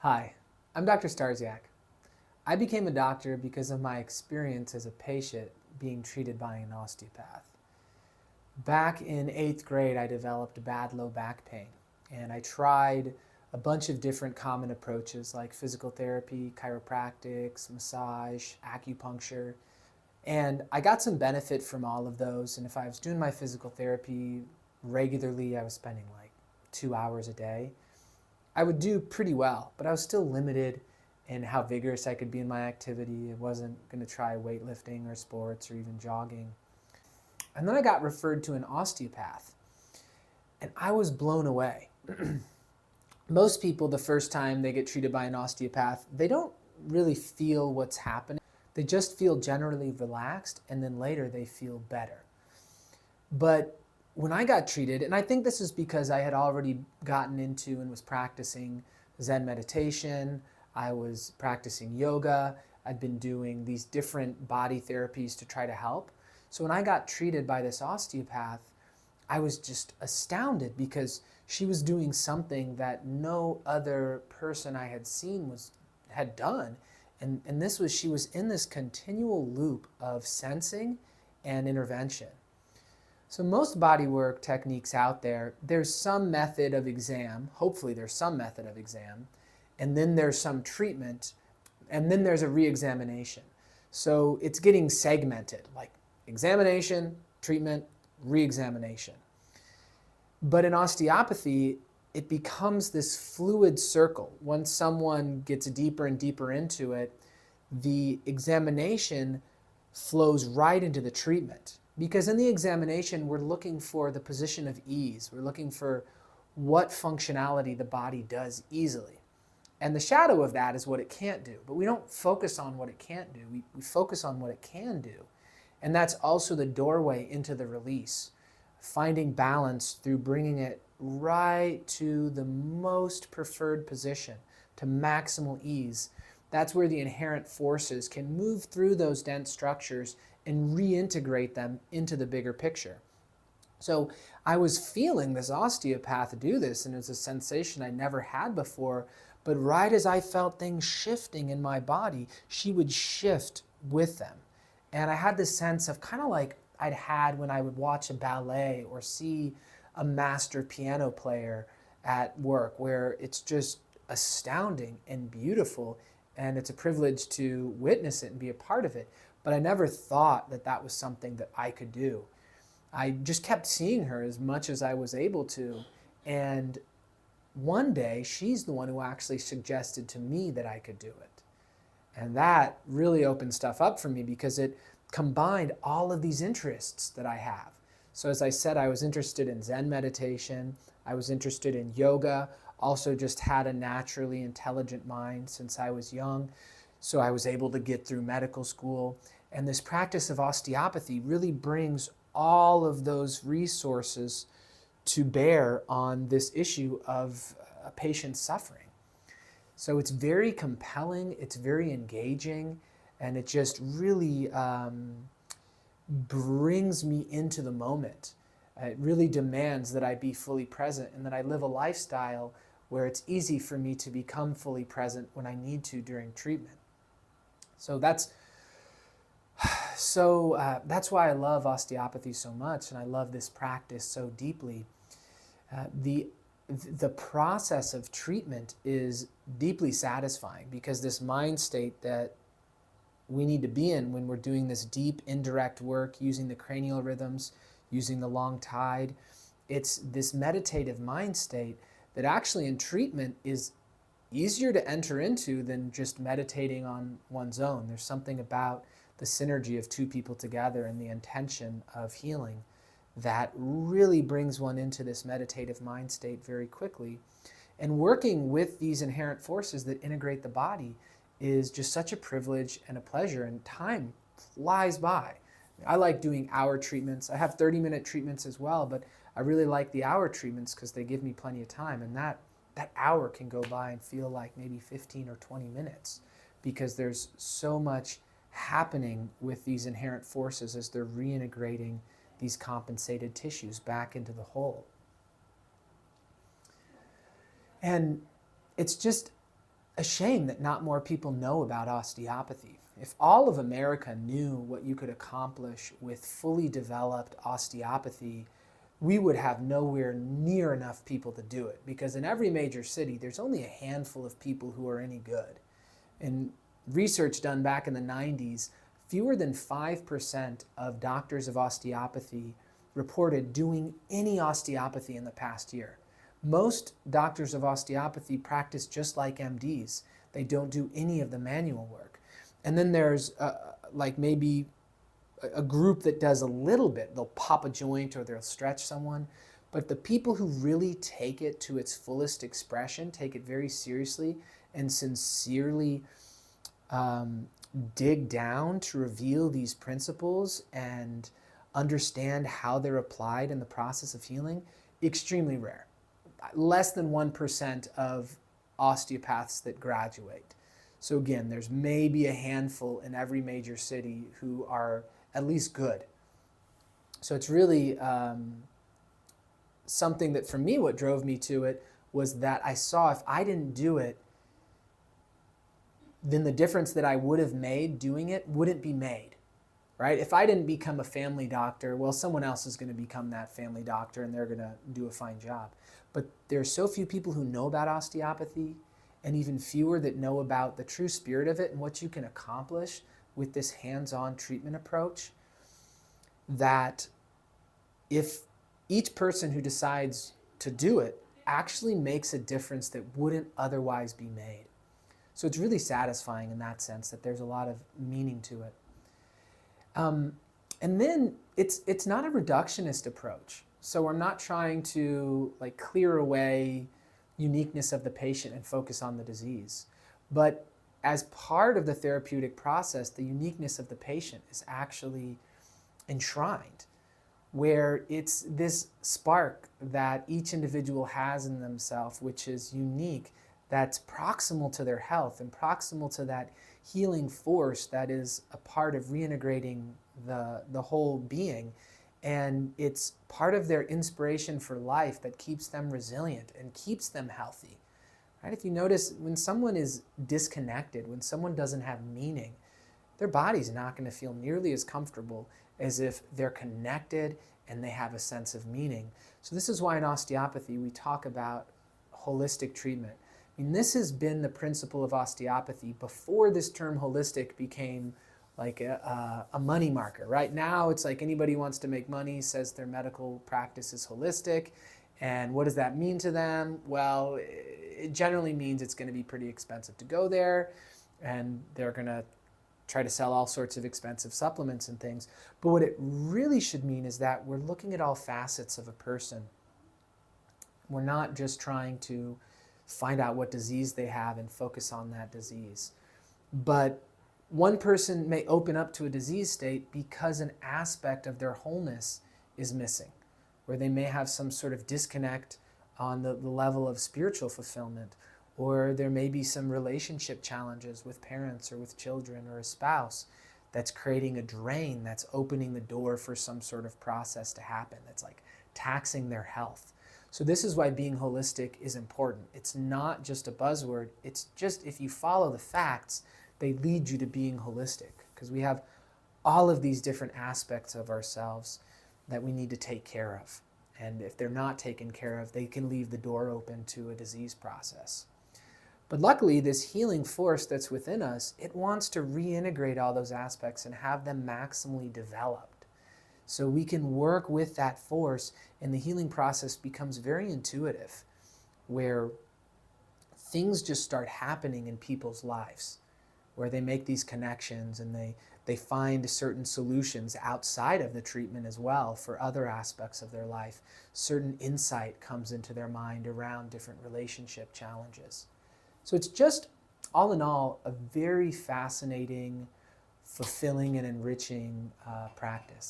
Hi, I'm Dr. Starsiak. I became a doctor because of my experience as a patient being treated by an osteopath. Back in 8th grade, I developed bad low back pain, and I tried a bunch of different common approaches like physical therapy, chiropractics, massage, acupuncture, and I got some benefit from all of those. And if I was doing my physical therapy regularly, I was spending like 2 hours a day. I would do pretty well, but I was still limited in how vigorous I could be in my activity. I wasn't going to try weightlifting or sports or even jogging. And then I got referred to an osteopath, and I was blown away. Most people, the first time they get treated by an osteopath, they don't really feel what's happening. They just feel generally relaxed, and then later they feel better. But when I got treated, and I think this is because I had already gotten into and was practicing Zen meditation, I was practicing yoga, I'd been doing these different body therapies to try to help. So when I got treated by this osteopath, I was just astounded because she was doing something that no other person I had seen had done. And this was, she was in this continual loop of sensing and intervention. So most bodywork techniques out there, there's some method of exam, hopefully there's some method of exam, and then there's some treatment, and then there's a re-examination. So it's getting segmented, like examination, treatment, re-examination. But in osteopathy, it becomes this fluid circle. Once someone gets deeper and deeper into it, the examination flows right into the treatment. Because in the examination, we're looking for the position of ease. We're looking for what functionality the body does easily. And the shadow of that is what it can't do. But we don't focus on what it can't do. We focus on what it can do. And that's also the doorway into the release. Finding balance through bringing it right to the most preferred position, to maximal ease. That's where the inherent forces can move through those dense structures and reintegrate them into the bigger picture. So I was feeling this osteopath do this, and it was a sensation I never had before. But right as I felt things shifting in my body, she would shift with them. And I had this sense of kind of like I'd had when I would watch a ballet or see a master piano player at work, where it's just astounding and beautiful, and it's a privilege to witness it and be a part of it. But I never thought that that was something that I could do. I just kept seeing her as much as I was able to. And one day, she's the one who actually suggested to me that I could do it. And that really opened stuff up for me because it combined all of these interests that I have. So as I said, I was interested in Zen meditation. I was interested in yoga. Also just had a naturally intelligent mind since I was young. So I was able to get through medical school. And this practice of osteopathy really brings all of those resources to bear on this issue of a patient's suffering. So it's very compelling, it's very engaging, and it just really brings me into the moment. It really demands that I be fully present and that I live a lifestyle where it's easy for me to become fully present when I need to during treatment. So that's why I love osteopathy so much, and I love this practice so deeply. The process of treatment is deeply satisfying because this mind state that we need to be in when we're doing this deep indirect work using the cranial rhythms, using the long tide, it's this meditative mind state that actually in treatment is easier to enter into than just meditating on one's own. There's something about the synergy of two people together and the intention of healing that really brings one into this meditative mind state very quickly. And working with these inherent forces that integrate the body is just such a privilege and a pleasure, and time flies by. I like doing hour treatments. I have 30-minute treatments as well, but I really like the hour treatments because they give me plenty of time, and that hour can go by and feel like maybe 15 or 20 minutes because there's so much happening with these inherent forces as they're reintegrating these compensated tissues back into the whole. And it's just a shame that not more people know about osteopathy. If all of America knew what you could accomplish with fully developed osteopathy, we would have nowhere near enough people to do it, because in every major city, there's only a handful of people who are any good. In research done back in the 90s, fewer than 5% of doctors of osteopathy reported doing any osteopathy in the past year. Most doctors of osteopathy practice just like MDs. They don't do any of the manual work. And then there's like maybe a group that does a little bit. They'll pop a joint or they'll stretch someone. But the people who really take it to its fullest expression, take it very seriously, and sincerely dig down to reveal these principles and understand how they're applied in the process of healing, extremely rare. Less than 1% of osteopaths that graduate. So again, there's maybe a handful in every major city who are at least good. So it's really something that, for me, what drove me to it was that I saw if I didn't do it, then the difference that I would have made doing it wouldn't be made, right? If I didn't become a family doctor, well, someone else is going to become that family doctor and they're going to do a fine job. But there are so few people who know about osteopathy, and even fewer that know about the true spirit of it and what you can accomplish with this hands-on treatment approach, that if each person who decides to do it actually makes a difference that wouldn't otherwise be made. So it's really satisfying in that sense, that there's a lot of meaning to it. And then it's not a reductionist approach. So we're not trying to like clear away uniqueness of the patient and focus on the disease. But as part of the therapeutic process, the uniqueness of the patient is actually enshrined, where it's this spark that each individual has in themselves, which is unique, that's proximal to their health and proximal to that healing force that is a part of reintegrating the whole being. And it's part of their inspiration for life that keeps them resilient and keeps them healthy. Right? If you notice, when someone is disconnected, when someone doesn't have meaning, their body's not going to feel nearly as comfortable as if they're connected and they have a sense of meaning. So this is why in osteopathy we talk about holistic treatment. I mean, this has been the principle of osteopathy before this term holistic became like a money marker. Right now it's like anybody who wants to make money says their medical practice is holistic. And what does that mean to them? Well, it generally means it's going to be pretty expensive to go there, and they're going to try to sell all sorts of expensive supplements and things. But what it really should mean is that we're looking at all facets of a person. We're not just trying to find out what disease they have and focus on that disease. But one person may open up to a disease state because an aspect of their wholeness is missing, where they may have some sort of disconnect on the level of spiritual fulfillment, or there may be some relationship challenges with parents or with children or a spouse that's creating a drain, that's opening the door for some sort of process to happen, that's like taxing their health. So this is why being holistic is important. It's not just a buzzword, it's just, if you follow the facts, they lead you to being holistic, because we have all of these different aspects of ourselves that we need to take care of. And if they're not taken care of, they can leave the door open to a disease process. But luckily, this healing force that's within us, it wants to reintegrate all those aspects and have them maximally developed. So we can work with that force, and the healing process becomes very intuitive, where things just start happening in people's lives, where they make these connections and they find certain solutions outside of the treatment as well for other aspects of their life. Certain insight comes into their mind around different relationship challenges. So it's just, all in all, a very fascinating, fulfilling, and enriching practice.